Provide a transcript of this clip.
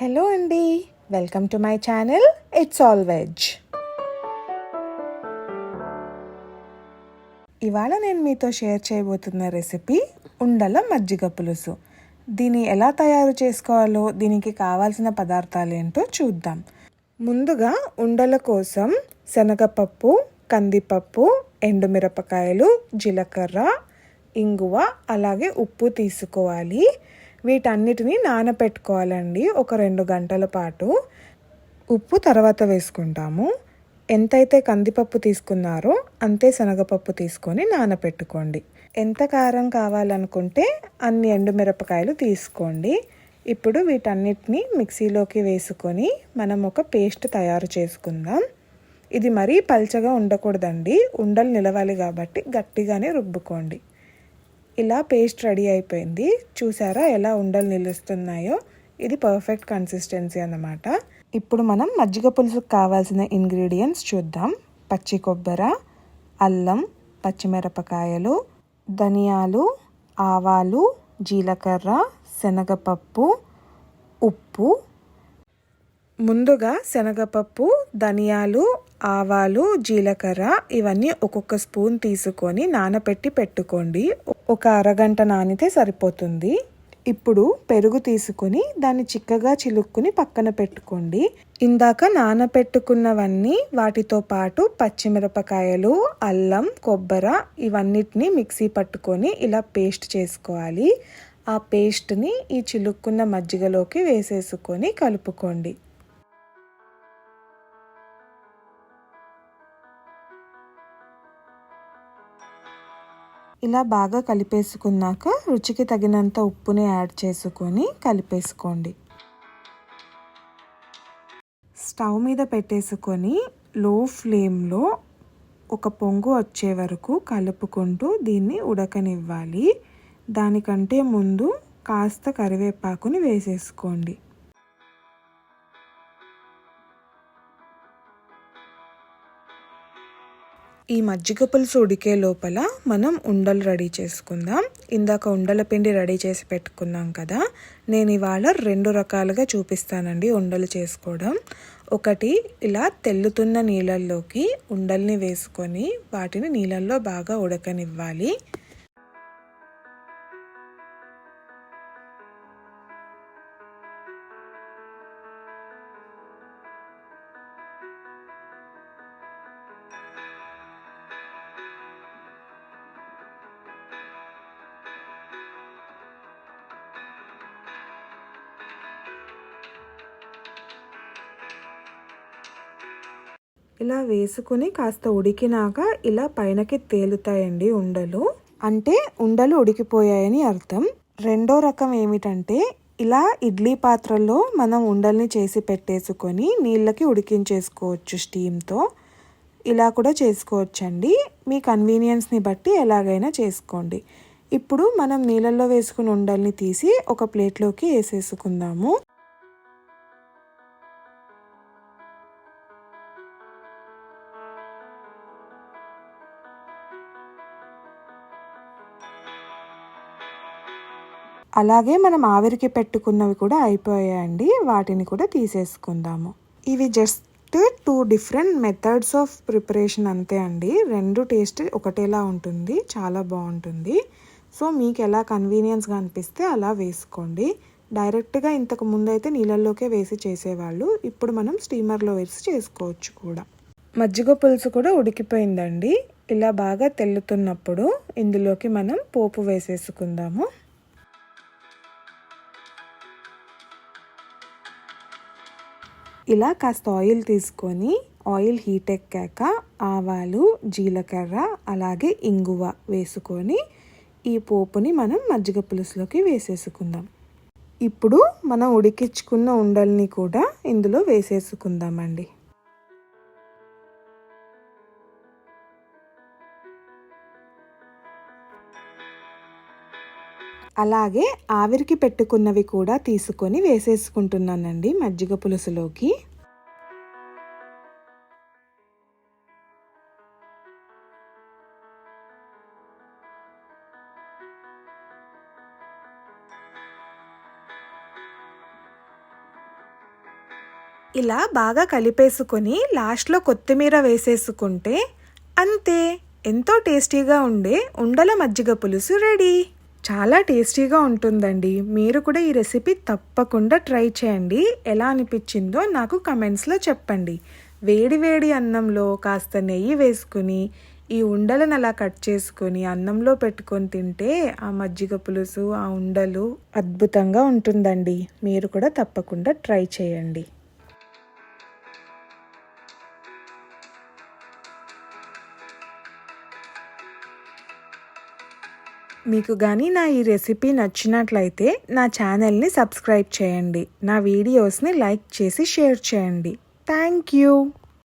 Hello అండి, welcome to my channel it's all veg. ఇవాళ నేను మీతో షేర్ చేయబోతున్న రెసిపీ ఉండల మజ్జిగ పులుసు. దీన్ని ఎలా తయారు చేసుకోవాలో, దీనికి కావాల్సిన పదార్థాలు ఏంటో చూద్దాం. ముందుగా ఉండల కోసం శనగపప్పు, కందిపప్పు, ఎండుమిరపకాయలు, జీలకర్ర, ఇంగువ, అలాగే ఉప్పు తీసుకోవాలి. వీటన్నిటిని నానపెట్టుకోవాలండి ఒక 2 గంటల పాటు. ఉప్పు తర్వాత వేసుకుంటాము. ఎంతైతే కందిపప్పు తీసుకున్నారో అంతే శనగపప్పు తీసుకొని నానపెట్టుకోండి. ఎంత కారం కావాలనుకుంటే అన్ని ఎండుమిరపకాయలు తీసుకోండి. ఇప్పుడు వీటన్నిటిని మిక్సీలోకి వేసుకొని మనం ఒక పేస్ట్ తయారు చేసుకుందాం. ఇది మరీ పల్చగా ఉండకూడదండి, ఉండలు నిలవాలి కాబట్టి గట్టిగానే రుబ్బుకోండి. ఇలా పేస్ట్ రెడీ అయిపోయింది. చూసారా ఎలా ఉండలు నిలుస్తున్నాయో? ఇది పర్ఫెక్ట్ కన్సిస్టెన్సీ అన్నమాట. ఇప్పుడు మనం మజ్జిగ పులుసుకు కావాల్సిన ఇంగ్రీడియంట్స్ చూద్దాం. పచ్చి కొబ్బరి, అల్లం, పచ్చిమిరపకాయలు, ధనియాలు, ఆవాలు, జీలకర్ర, శనగపప్పు, ఉప్పు. ముందుగా శనగపప్పు, ధనియాలు, ఆవాలు, జీలకర్ర ఇవన్నీ ఒక్కొక్క స్పూన్ తీసుకొని నానబెట్టి పెట్టుకోండి. ఒక అరగంట నానితే సరిపోతుంది. ఇప్పుడు పెరుగు తీసుకొని దాన్ని చిక్కగా చిలుక్కుని పక్కన పెట్టుకోండి. ఇందాక నానపెట్టుకున్నవన్నీ వాటితో పాటు పచ్చిమిరపకాయలు, అల్లం, కొబ్బరి ఇవన్నిటిని మిక్సీ పట్టుకొని ఇలా పేస్ట్ చేసుకోవాలి. ఆ పేస్ట్ని ఈ చిలుక్కున్న మజ్జిగలోకి వేసేసుకొని కలుపుకోండి. ఇలా బాగా కలిపేసుకున్నాక రుచికి తగినంత ఉప్పుని యాడ్ చేసుకొని కలిపేసుకోండి. స్టవ్ మీద పెట్టేసుకొని లో ఫ్లేమ్లో ఒక పొంగు వచ్చే వరకు కలుపుకుంటూ దీన్ని ఉడకనివ్వాలి. దానికంటే ముందు కాస్త కరివేపాకుని వేసేసుకోండి. ఈ మజ్జిగ పులుసు ఉడికే లోపల మనం ఉండలు రెడీ చేసుకుందాం. ఇందాక ఉండల పిండి రెడీ చేసి పెట్టుకున్నాం కదా, నేను ఇవాళ 2 రకాలుగా చూపిస్తానండి ఉండలు చేసుకోవడం. ఒకటి, ఇలా తెల్లుతున్న నీళ్ళల్లోకి ఉండల్ని వేసుకొని వాటిని నీళ్ళల్లో బాగా ఉడకనివ్వాలి. ఇలా వేసుకుని కాస్త ఉడికినాక ఇలా పైనకి తేలుతాయండి ఉండలు. అంటే ఉండలు ఉడికిపోయాయని అర్థం. రెండో రకం ఏమిటంటే, ఇలా ఇడ్లీ పాత్రలో మనం ఉండల్ని చేసి పెట్టేసుకొని నీళ్ళకి ఉడికించేసుకోవచ్చు స్టీమ్తో. ఇలా కూడా చేసుకోవచ్చండి, మీ కన్వీనియన్స్ని బట్టి ఎలాగైనా చేసుకోండి. ఇప్పుడు మనం నీళ్ళల్లో వేసుకుని ఉండల్ని తీసి ఒక ప్లేట్లోకి వేసేసుకుందాము. అలాగే మనం ఆవిరికి పెట్టుకున్నవి కూడా అయిపోయాయండి, వాటిని కూడా తీసేసుకుందాము. ఇవి just 2 different methods of preparation అంతే అండి. 2 టేస్ట్ ఒకటేలా ఉంటుంది, చాలా బాగుంటుంది. సో మీకు ఎలా కన్వీనియన్స్గా అనిపిస్తే అలా వేసుకోండి. డైరెక్ట్గా ఇంతకు ముందు అయితే నీళ్ళల్లోకే వేసి చేసేవాళ్ళు, ఇప్పుడు మనం స్టీమర్లో వేసి చేసుకోవచ్చు కూడా. మజ్జిగ పులుసు కూడా ఉడికిపోయిందండి. ఇలా బాగా తెల్లుతున్నప్పుడు ఇందులోకి మనం పోపు వేసేసుకుందాము. ఇలా కాస్త ఆయిల్ తీసుకొని ఆయిల్ హీట్ ఎక్కాక ఆవాలు, జీలకర్ర, అలాగే ఇంగువ వేసుకొని ఈ పోపుని మనం మజ్జిగ పులుసులోకి వేసేసుకుందాం. ఇప్పుడు మనం ఉడికించుకున్న ఉండల్ని కూడా ఇందులో వేసేసుకుందామండి. అలాగే ఆవిరికి పెట్టుకున్నవి కూడా తీసుకొని వేసేసుకుంటున్నానండి మజ్జిగ పులుసులోకి. ఇలా బాగా కలిపేసుకొని లాస్ట్లో కొత్తిమీర వేసేసుకుంటే అంతే, ఎంతో టేస్టీగా ఉండే ఉండల మజ్జిగ పులుసు రెడీ. చాలా టేస్టీగా ఉంటుందండి. మీరు కూడా ఈ రెసిపీ తప్పకుండా ట్రై చేయండి. ఎలా అనిపించిందో నాకు కమెంట్స్లో చెప్పండి. వేడి వేడి అన్నంలో కాస్త నెయ్యి వేసుకుని ఈ ఉండలను అలా కట్ చేసుకొని అన్నంలో పెట్టుకొని తింటే ఆ మజ్జిగ పులుసు, ఆ ఉండలు అద్భుతంగా ఉంటుందండి. మీరు కూడా తప్పకుండా ట్రై చేయండి. మీకు కానీ నా ఈ రెసిపీ నచ్చినట్లయితే నా ఛానల్ని సబ్స్క్రైబ్ చేయండి. నా వీడియోస్ని లైక్ చేసి షేర్ చేయండి. Thank you.